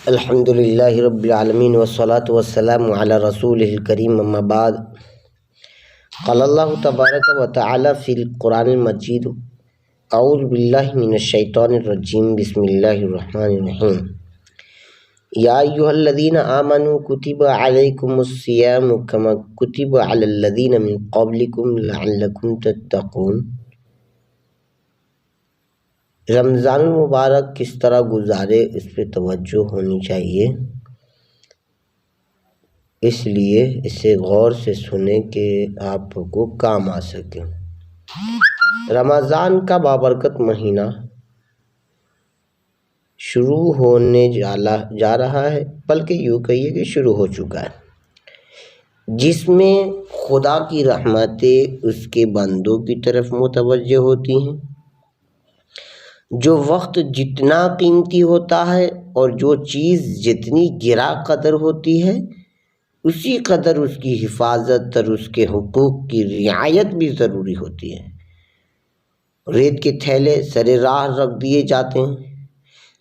الحمد للہ رب العالمین والصلاة والسلام علی رسولہ الکریم اما بعد قال اللہ تبارک و تعالی فی القرآن المجید اعوذ باللہ من الشیطان الرجیم بسم اللہ الرحمن الرحیم یا ایہا الذین آمنوا کتب علیکم الصیام کما کتب علی الذین من قبلکم لعلکم تتقون۔ رمضان المبارک کس طرح گزارے اس پہ توجہ ہونی چاہیے، اس لیے اسے غور سے سنیں کہ آپ کو کام آ سکے۔ رمضان کا بابرکت مہینہ شروع ہونے جا رہا ہے، بلکہ یوں کہیے کہ شروع ہو چکا ہے، جس میں خدا کی رحمتیں اس کے بندوں کی طرف متوجہ ہوتی ہیں۔ جو وقت جتنا قیمتی ہوتا ہے اور جو چیز جتنی گرا قدر ہوتی ہے، اسی قدر اس کی حفاظت اور اس کے حقوق کی رعایت بھی ضروری ہوتی ہے۔ ریت کے تھیلے سر راہ رکھ دیے جاتے ہیں،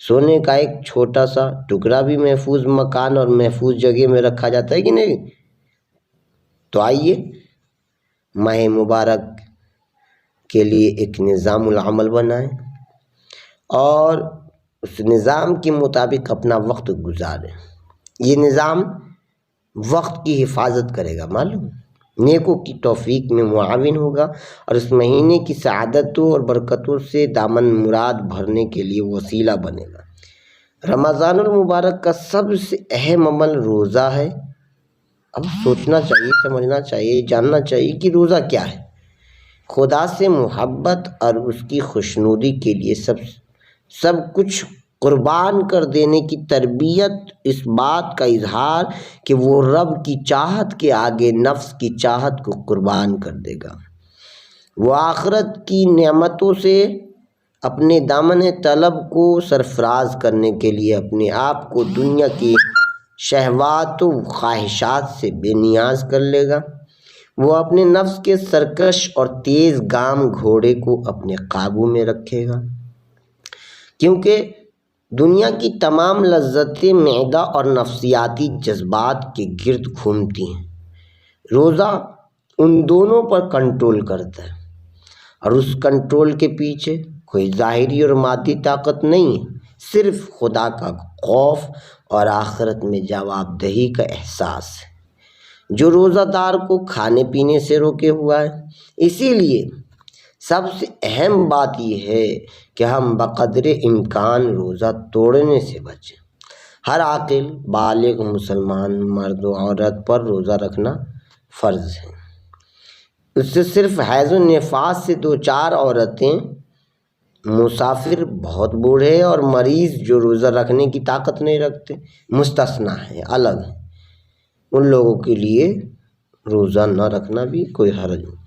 سونے کا ایک چھوٹا سا ٹکڑا بھی محفوظ مکان اور محفوظ جگہ میں رکھا جاتا ہے کہ نہیں؟ تو آئیے ماہ مبارک کے لیے ایک نظام العمل بنائیں اور اس نظام کے مطابق اپنا وقت گزاریں۔ یہ نظام وقت کی حفاظت کرے گا، معلوم، نیکوں کی توفیق میں معاون ہوگا اور اس مہینے کی سعادتوں اور برکتوں سے دامن مراد بھرنے کے لیے وسیلہ بنے گا۔ رمضان المبارک کا سب سے اہم عمل روزہ ہے۔ اب سوچنا چاہیے، سمجھنا چاہیے، جاننا چاہیے کہ روزہ کیا ہے۔ خدا سے محبت اور اس کی خوشنودی کے لیے سب کچھ قربان کر دینے کی تربیت، اس بات کا اظہار کہ وہ رب کی چاہت کے آگے نفس کی چاہت کو قربان کر دے گا۔ وہ آخرت کی نعمتوں سے اپنے دامن طلب کو سرفراز کرنے کے لیے اپنے آپ کو دنیا کی شہوات و خواہشات سے بے نیاز کر لے گا۔ وہ اپنے نفس کے سرکش اور تیز گام گھوڑے کو اپنے قابو میں رکھے گا، کیونکہ دنیا کی تمام لذتیں معدہ اور نفسیاتی جذبات کے گرد گھومتی ہیں۔ روزہ ان دونوں پر کنٹرول کرتا ہے، اور اس کنٹرول کے پیچھے کوئی ظاہری اور مادی طاقت نہیں ہے، صرف خدا کا خوف اور آخرت میں جواب دہی کا احساس ہے جو روزہ دار کو کھانے پینے سے روکے ہوا ہے۔ اسی لیے سب سے اہم بات یہ ہے کہ ہم بقدر امکان روزہ توڑنے سے بچیں۔ ہر عاقل بالغ مسلمان مرد و عورت پر روزہ رکھنا فرض ہے۔ اس سے صرف حیض و نفاس سے دوچار عورتیں، مسافر، بہت بوڑھے اور مریض جو روزہ رکھنے کی طاقت نہیں رکھتے مستثنیٰ ہیں، الگ ہیں۔ ان لوگوں کے لیے روزہ نہ رکھنا بھی کوئی حرج نہیں۔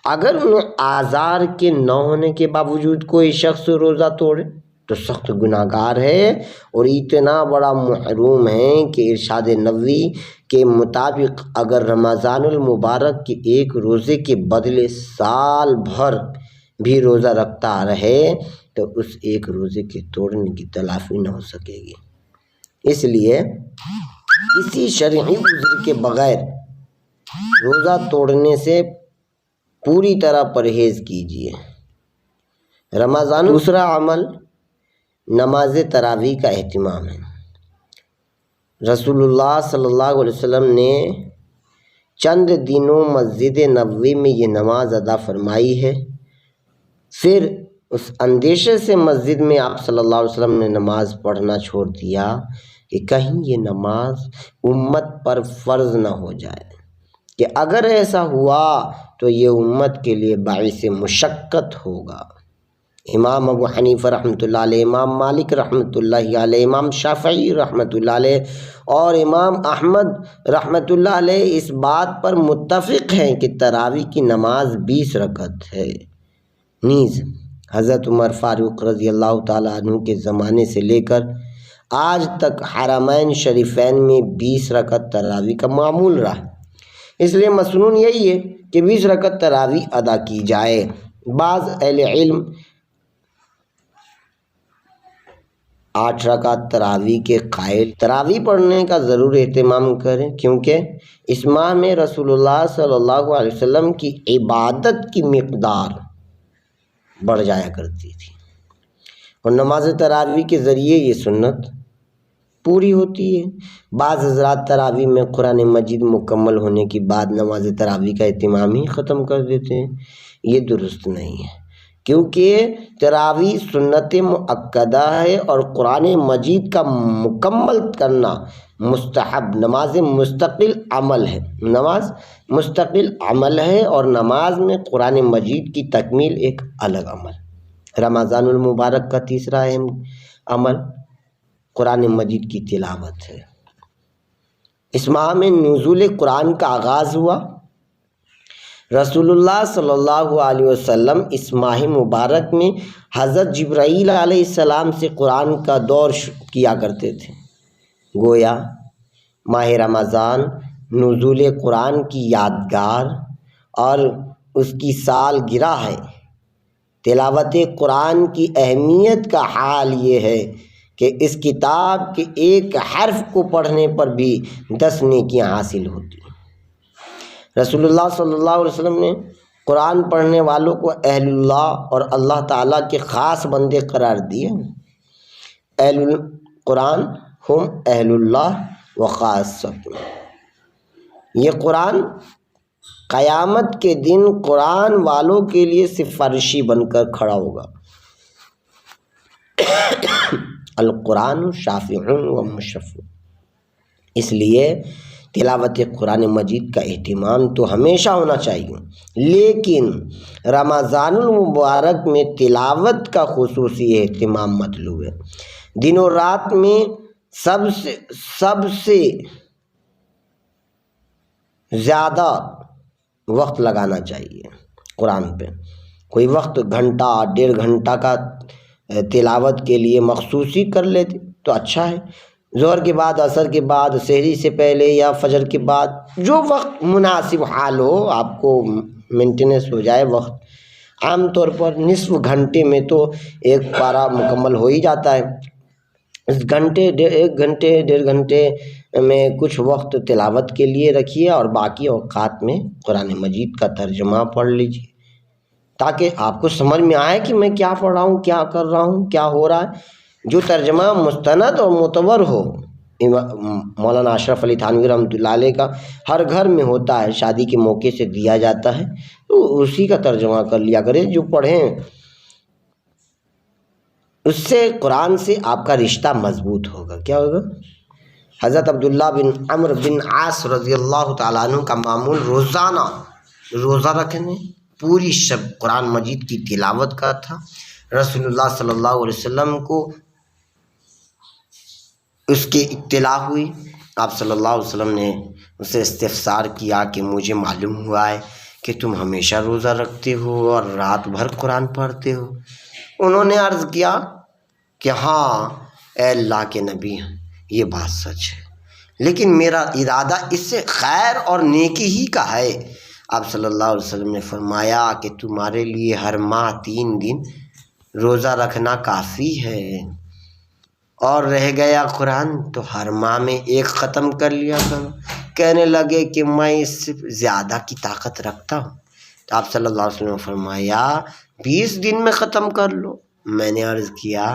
اگر انہیں آزار کے نہ ہونے کے باوجود کوئی شخص روزہ توڑے تو سخت گناہ گار ہے اور اتنا بڑا محروم ہے کہ ارشاد نبوی کے مطابق اگر رمضان المبارک کے ایک روزے کے بدلے سال بھر بھی روزہ رکھتا رہے تو اس ایک روزے کے توڑنے کی تلافی نہ ہو سکے گی۔ اس لیے کسی شرعی عذر کے بغیر روزہ توڑنے سے پوری طرح پرہیز کیجیے۔ رمضان دوسرا عمل نماز تراویح کا اہتمام ہے۔ رسول اللہ صلی اللہ علیہ وسلم نے چند دنوں مسجد نبوی میں یہ نماز ادا فرمائی ہے، پھر اس اندیشے سے مسجد میں آپ صلی اللہ علیہ وسلم نے نماز پڑھنا چھوڑ دیا کہ کہیں یہ نماز امت پر فرض نہ ہو جائے، کہ اگر ایسا ہوا تو یہ امت کے لیے باعث مشقت ہوگا۔ امام ابو حنیفہ رحمۃ اللہ علیہ، امام مالک رحمۃ اللہ علیہ، امام شافعی رحمۃ اللہ علیہ اور امام احمد رحمۃ اللہ علیہ اس بات پر متفق ہیں کہ تراویح کی نماز 20 رکعت ہے۔ نیز حضرت عمر فاروق رضی اللہ تعالیٰ عنہ کے زمانے سے لے کر آج تک حرمین شریفین میں 20 رکعت تراویح کا معمول رہا، اس لیے مسنون یہی ہے کہ 20 رکعت تراویح ادا کی جائے۔ بعض اہل علم 8 رکعت تراویح کے قائل تراویح پڑھنے کا ضرور اہتمام کریں، کیونکہ اس ماہ میں رسول اللہ صلی اللہ علیہ وسلم کی عبادت کی مقدار بڑھ جایا کرتی تھی، اور نماز تراویح کے ذریعے یہ سنت پوری ہوتی ہے۔ بعض حضرات تراویح میں قرآن مجید مکمل ہونے کے بعد نماز تراویح کا اہتمام ہی ختم کر دیتے ہیں، یہ درست نہیں ہے، کیونکہ تراویح سنت مؤکدہ ہے اور قرآن مجید کا مکمل کرنا مستحب، نماز مستقل عمل ہے اور نماز میں قرآن مجید کی تکمیل ایک الگ عمل۔ رمضان المبارک کا تیسرا اہم عمل قرآن مجید کی تلاوت ہے۔ اس ماہ میں نزول قرآن کا آغاز ہوا۔ رسول اللہ صلی اللہ علیہ وسلم اس ماہ مبارک میں حضرت جبرائیل علیہ السلام سے قرآن کا دور کیا کرتے تھے۔ گویا ماہ رمضان نزول قرآن کی یادگار اور اس کی سالگرہ ہے۔ تلاوت قرآن کی اہمیت کا حال یہ ہے کہ اس کتاب کے ایک حرف کو پڑھنے پر بھی 10 نیکیاں حاصل ہوتی ہیں۔ رسول اللہ صلی اللہ علیہ وسلم نے قرآن پڑھنے والوں کو اہل اللہ اور اللہ تعالیٰ کے خاص بندے قرار دیے۔ اہل القرآن ہم اہل اللہ و خاصۃ۔ یہ قرآن قیامت کے دن قرآن والوں کے لیے سفارشی بن کر کھڑا ہوگا۔ القرآن شافع و مشفع۔ اس لیے تلاوت قرآن مجید کا اہتمام تو ہمیشہ ہونا چاہیے، لیکن رمضان المبارک میں تلاوت کا خصوصی اہتمام مطلوب ہے۔ دن و رات میں سب سے زیادہ وقت لگانا چاہیے قرآن پہ۔ کوئی وقت گھنٹہ 1.5 گھنٹہ کا تلاوت کے لیے مخصوصی کر لیتے تو اچھا ہے۔ ظہر کے بعد، عصر کے بعد، سحری سے پہلے یا فجر کے بعد، جو وقت مناسب حال ہو، آپ کو مینٹیننس ہو جائے وقت۔ عام طور پر نصف گھنٹے میں تو ایک پارہ مکمل ہو ہی جاتا ہے۔ اس 1 گھنٹے 1.5 گھنٹے میں کچھ وقت تلاوت کے لیے رکھیے اور باقی اوقات میں قرآن مجید کا ترجمہ پڑھ لیجیے، تاکہ آپ کو سمجھ میں آئے کہ میں کیا پڑھ رہا ہوں، کیا کر رہا ہوں، کیا ہو رہا ہے۔ جو ترجمہ مستند اور معتبر ہو، مولانا اشرف علی تھانوی رحمۃ اللہ علیہ کا ہر گھر میں ہوتا ہے، شادی کے موقع سے دیا جاتا ہے، تو اسی کا ترجمہ کر لیا کرے جو پڑھیں۔ اس سے قرآن سے آپ کا رشتہ مضبوط ہوگا۔ کیا ہوگا؟ حضرت عبداللہ بن عمرو بن عاص رضی اللہ تعالیٰ عنہ کا معمول روزانہ روزہ رکھنے، پوری شب قرآن مجید کی تلاوت کا تھا۔ رسول اللہ صلی اللہ علیہ وسلم کو اس کی اطلاع ہوئی، آپ صلی اللہ علیہ وسلم نے اسے استفسار کیا کہ مجھے معلوم ہوا ہے کہ تم ہمیشہ روزہ رکھتے ہو اور رات بھر قرآن پڑھتے ہو۔ انہوں نے عرض کیا کہ ہاں اے اللہ کے نبی، یہ بات سچ ہے، لیکن میرا ارادہ اس سے خیر اور نیکی ہی کا ہے۔ آپ صلی اللہ علیہ وسلم نے فرمایا کہ تمہارے لیے ہر ماہ 3 دن روزہ رکھنا کافی ہے، اور رہ گیا قرآن تو ہر ماہ میں 1 ختم کر لیا کرو۔ کہنے لگے کہ میں اس سے زیادہ کی طاقت رکھتا ہوں، تو آپ صلی اللہ علیہ وسلم نے فرمایا 20 دن میں ختم کر لو۔ میں نے عرض کیا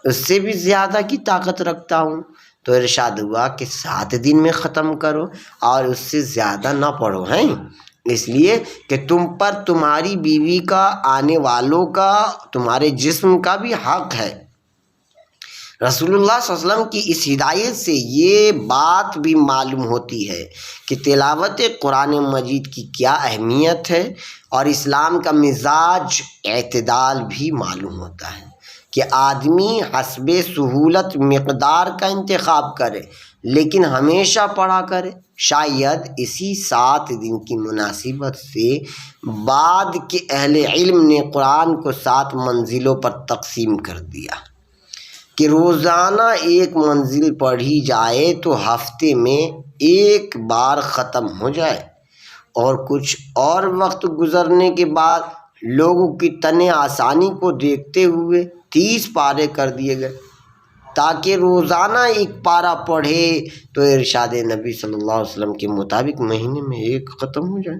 اس سے بھی زیادہ کی طاقت رکھتا ہوں، تو ارشاد ہوا کہ 7 دن میں ختم کرو اور اس سے زیادہ نہ پڑھو، ہیں، اس لیے کہ تم پر تمہاری بیوی کا، آنے والوں کا، تمہارے جسم کا بھی حق ہے۔ رسول اللہ صلی اللہ علیہ وسلم کی اس ہدایت سے یہ بات بھی معلوم ہوتی ہے کہ تلاوت قرآن مجید کی کیا اہمیت ہے، اور اسلام کا مزاج اعتدال بھی معلوم ہوتا ہے کہ آدمی حسب سہولت مقدار کا انتخاب کرے، لیکن ہمیشہ پڑھا کرے۔ شاید اسی 7 دن کی مناسبت سے بعد کے اہل علم نے قرآن کو 7 منزلوں پر تقسیم کر دیا کہ روزانہ 1 منزل پڑھی جائے تو ہفتے میں 1 بار ختم ہو جائے، اور کچھ اور وقت گزرنے کے بعد لوگوں کی تن آسانی کو دیکھتے ہوئے 30 پارے کر دیے گئے۔ تاکہ روزانہ ایک پارہ پڑھے تو ارشاد نبی صلی اللہ علیہ وسلم کے مطابق مہینے میں ایک ختم ہو جائے۔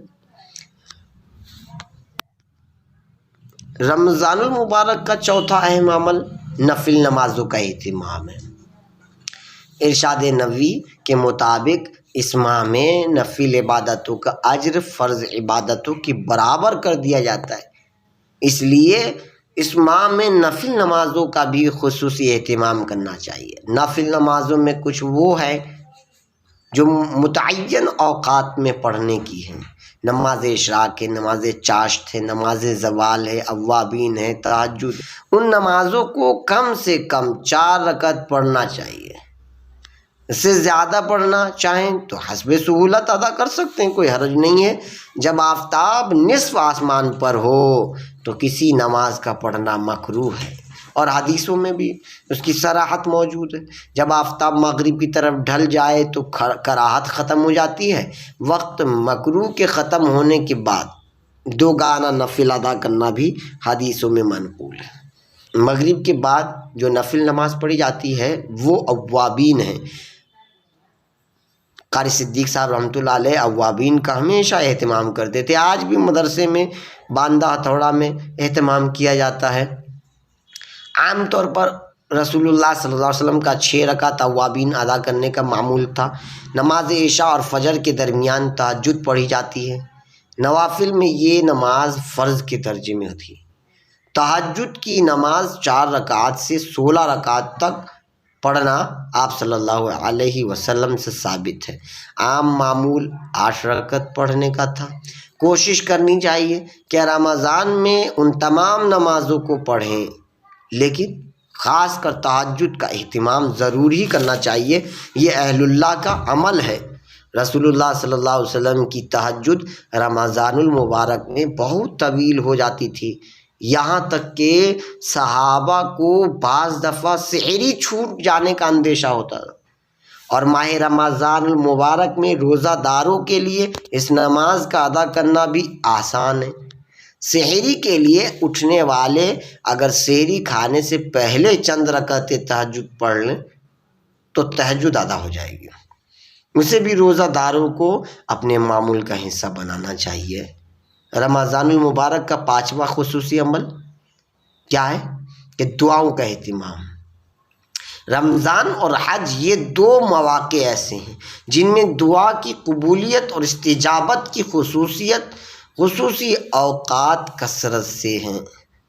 رمضان المبارک کا چوتھا اہم عمل نفل نمازوں کا اہتمام ہے۔ ارشاد نبوی کے مطابق اس ماہ میں نفل عبادتوں کا اجر فرض عبادتوں کے برابر کر دیا جاتا ہے، اس لیے اس ماہ میں نفل نمازوں کا بھی خصوصی اہتمام کرنا چاہیے۔ نفل نمازوں میں کچھ وہ ہے جو متعین اوقات میں پڑھنے کی ہیں، نماز اشراق ہے، نماز چاشت ہے، نماز زوال ہے، اوابین ہے، تہجد۔ ان نمازوں کو کم سے کم 4 رکعت پڑھنا چاہیے۔ اس سے زیادہ پڑھنا چاہیں تو حسب سہولت ادا کر سکتے ہیں، کوئی حرج نہیں ہے۔ جب آفتاب نصف آسمان پر ہو تو کسی نماز کا پڑھنا مکروہ ہے، اور حدیثوں میں بھی اس کی صراحت موجود ہے۔ جب آفتاب مغرب کی طرف ڈھل جائے تو کراہت ختم ہو جاتی ہے۔ وقت مکروہ کے ختم ہونے کے بعد 2 گانا نفل ادا کرنا بھی حدیثوں میں منقول ہے۔ مغرب کے بعد جو نفل نماز پڑھی جاتی ہے وہ اوابین ہیں۔ قاری صدیق صاحب رحمۃ اللہ علیہ اوابین کا ہمیشہ اہتمام کرتے تھے، آج بھی مدرسے میں باندہ ہتھوڑا میں اہتمام کیا جاتا ہے۔ عام طور پر رسول اللہ صلی اللہ علیہ وسلم کا 6 رکعت اوابین ادا کرنے کا معمول تھا۔ نماز عشاء اور فجر کے درمیان تہجد پڑھی جاتی ہے۔ نوافل میں یہ نماز فرض کے درجے میں تھی۔ تہجد کی نماز 4 رکعت سے 16 رکعت تک پڑھنا آپ صلی اللہ علیہ وسلم سے ثابت ہے۔ عام معمول 8 رکعت پڑھنے کا تھا۔ کوشش کرنی چاہیے کہ رمضان میں ان تمام نمازوں کو پڑھیں، لیکن خاص کر تہجد کا اہتمام ضرور ہی کرنا چاہیے۔ یہ اہل اللہ کا عمل ہے۔ رسول اللہ صلی اللہ علیہ وسلم کی تہجد رمضان المبارک میں بہت طویل ہو جاتی تھی، یہاں تک کہ صحابہ کو بعض دفعہ سحری چھوٹ جانے کا اندیشہ ہوتا تھا، اور ماہ رمضان المبارک میں روزہ داروں کے لیے اس نماز کا ادا کرنا بھی آسان ہے۔ سحری کے لیے اٹھنے والے اگر سحری کھانے سے پہلے چند رکعت تہجد پڑھ لیں تو تہجد ادا ہو جائے گی۔ اسے بھی روزہ داروں کو اپنے معمول کا حصہ بنانا چاہیے۔ رمضان المبارک کا 5واں خصوصی عمل کیا ہے کہ دعاؤں کا اہتمام۔ رمضان اور حج یہ 2 مواقع ایسے ہیں جن میں دعا کی قبولیت اور استجابت کی خصوصی اوقات کثرت سے ہیں۔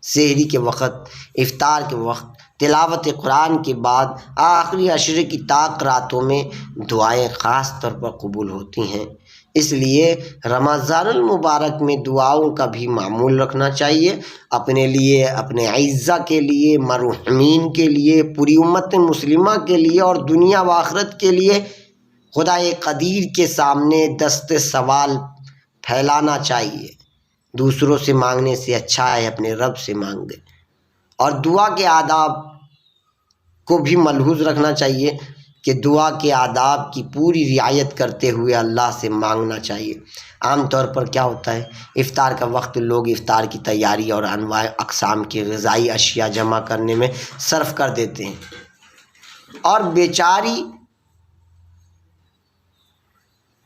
سحری کے وقت، افطار کے وقت، تلاوت قرآن کے بعد آخری عشرے کی طاق راتوں میں دعائیں خاص طور پر قبول ہوتی ہیں۔ اس لیے رمضان المبارک میں دعاؤں کا بھی معمول رکھنا چاہیے، اپنے لیے، اپنے اعزہ کے لیے، مرحومین کے لیے، پوری امت مسلمہ کے لیے اور دنیا و آخرت کے لیے خدائے قدیر کے سامنے دست سوال پھیلانا چاہیے۔ دوسروں سے مانگنے سے اچھا ہے اپنے رب سے مانگے، اور دعا کے آداب کو بھی ملحوظ رکھنا چاہیے کہ دعا کے آداب کی پوری رعایت کرتے ہوئے اللہ سے مانگنا چاہیے۔ عام طور پر کیا ہوتا ہے، افطار کا وقت لوگ افطار کی تیاری اور انواع اقسام کی غذائی اشیاء جمع کرنے میں صرف کر دیتے ہیں، اور بیچاری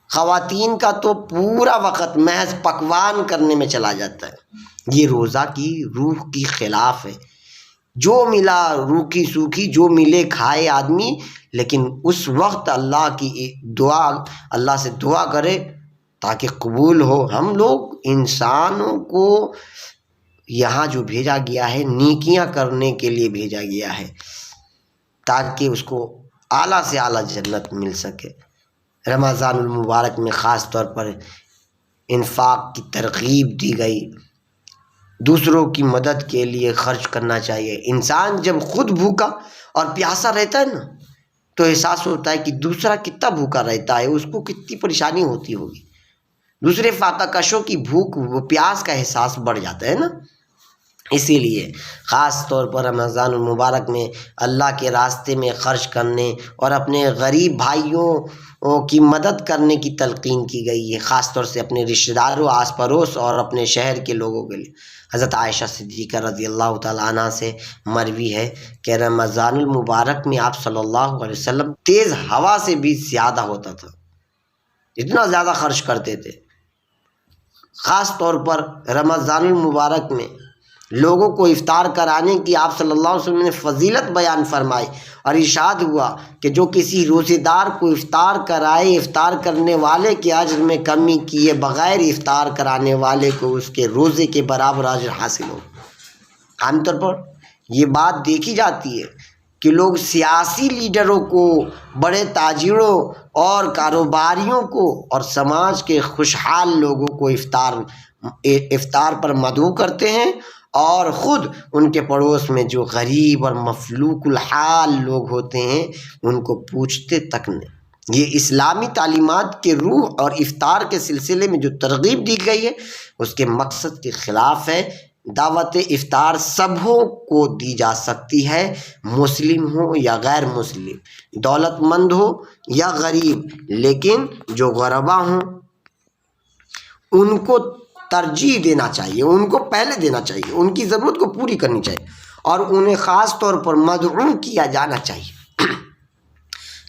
خواتین کا تو پورا وقت محض پکوان کرنے میں چلا جاتا ہے۔ یہ روزہ کی روح کی خلاف ہے۔ جو ملا روکھی سوکھی جو ملے کھائے آدمی، لیکن اس وقت اللہ سے دعا کرے تاکہ قبول ہو۔ ہم لوگ انسانوں کو یہاں جو بھیجا گیا ہے نیکیاں کرنے کے لیے بھیجا گیا ہے، تاکہ اس کو اعلیٰ سے اعلیٰ جنت مل سکے۔ رمضان المبارک میں خاص طور پر انفاق کی ترغیب دی گئی، دوسروں کی مدد کے لیے خرچ کرنا چاہیے۔ انسان جب خود بھوکا اور پیاسا رہتا ہے نا تو احساس ہوتا ہے کہ دوسرا کتنا بھوکا رہتا ہے، اس کو کتنی پریشانی ہوتی ہوگی۔ دوسرے فاقہ کشوں کی بھوک و پیاس کا احساس بڑھ جاتا ہے نا۔ اسی لیے خاص طور پر رمضان المبارک میں اللہ کے راستے میں خرچ کرنے اور اپنے غریب بھائیوں کی مدد کرنے کی تلقین کی گئی ہے، خاص طور سے اپنے رشتہ داروں، آس پڑوس اور اپنے شہر کے لوگوں کے لیے۔ حضرت عائشہ صدیقہ رضی اللہ تعالیٰ عنہ سے مروی ہے کہ رمضان المبارک میں آپ صلی اللہ علیہ وسلم تیز ہوا سے بھی زیادہ ہوتا تھا، اتنا زیادہ خرچ کرتے تھے۔ خاص طور پر رمضان المبارک میں لوگوں کو افطار کرانے کی آپ صلی اللہ علیہ وسلم نے فضیلت بیان فرمائی، اور ارشاد ہوا کہ جو کسی روزے دار کو افطار کرائے، افطار کرنے والے کے اجر میں کمی کیے بغیر افطار کرانے والے کو اس کے روزے کے برابر اجر حاصل ہو۔ عام طور پر یہ بات دیکھی جاتی ہے کہ لوگ سیاسی لیڈروں کو، بڑے تاجروں اور کاروباریوں کو اور سماج کے خوشحال لوگوں کو افطار پر مدعو کرتے ہیں، اور خود ان کے پڑوس میں جو غریب اور مفلوق الحال لوگ ہوتے ہیں ان کو پوچھتے تک نہیں۔ یہ اسلامی تعلیمات کے روح اور افطار کے سلسلے میں جو ترغیب دی گئی ہے اس کے مقصد کے خلاف ہے۔ دعوت افطار سبوں کو دی جا سکتی ہے، مسلم ہو یا غیر مسلم، دولت مند ہو یا غریب، لیکن جو غربا ہوں ان کو ترجیح دینا چاہیے، ان کو پہلے دینا چاہیے، ان کی ضرورت کو پوری کرنی چاہیے، اور انہیں خاص طور پر مدعو کیا جانا چاہیے۔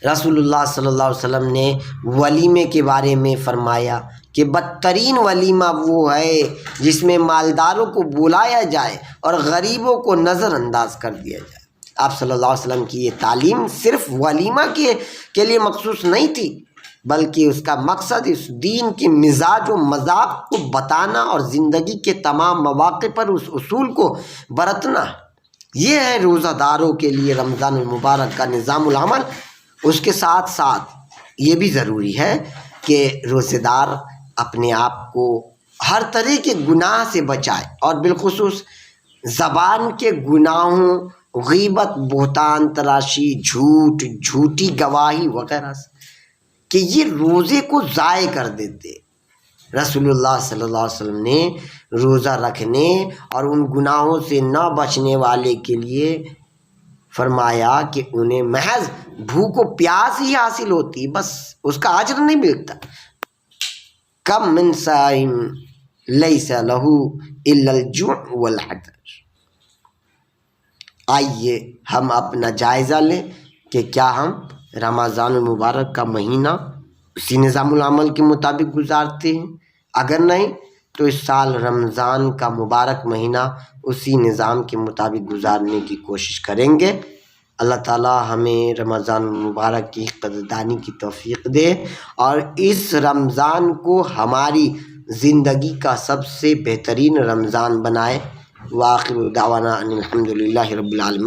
رسول اللہ صلی اللہ علیہ وسلم نے ولیمے کے بارے میں فرمایا کہ بدترین ولیمہ وہ ہے جس میں مالداروں کو بلایا جائے اور غریبوں کو نظر انداز کر دیا جائے۔ آپ صلی اللہ علیہ وسلم کی یہ تعلیم صرف ولیمہ کے لیے مخصوص نہیں تھی، بلکہ اس کا مقصد اس دین کے مزاج و مذاق کو بتانا اور زندگی کے تمام مواقع پر اس اصول کو برتنا ہے۔ یہ ہے روزہ داروں کے لیے رمضان المبارک کا نظام العمل۔ اس کے ساتھ ساتھ یہ بھی ضروری ہے کہ روزہ دار اپنے آپ کو ہر طرح کے گناہ سے بچائے، اور بالخصوص زبان کے گناہوں، غیبت، بہتان تراشی، جھوٹ، جھوٹی گواہی وغیرہ سے، کہ یہ روزے کو ضائع کر دیتے۔ رسول اللہ صلی اللہ علیہ وسلم نے روزہ رکھنے اور ان گناہوں سے نہ بچنے والے کے لیے فرمایا کہ انہیں محض بھوک و پیاس ہی حاصل ہوتی، بس اس کا اجر نہیں ملتا۔ کم من صائم لیس لہ الا الجوع والعطش۔ آئیے ہم اپنا جائزہ لیں کہ کیا ہم رمضان المبارک کا مہینہ اسی نظام العمل کے مطابق گزارتے ہیں؟ اگر نہیں تو اس سال رمضان کا مبارک مہینہ اسی نظام کے مطابق گزارنے کی کوشش کریں گے۔ اللہ تعالی ہمیں رمضان المبارک کی قدردانی کی توفیق دے، اور اس رمضان کو ہماری زندگی کا سب سے بہترین رمضان بنائے۔ وآخر دعوانا ان الحمد للہ رب العالمین۔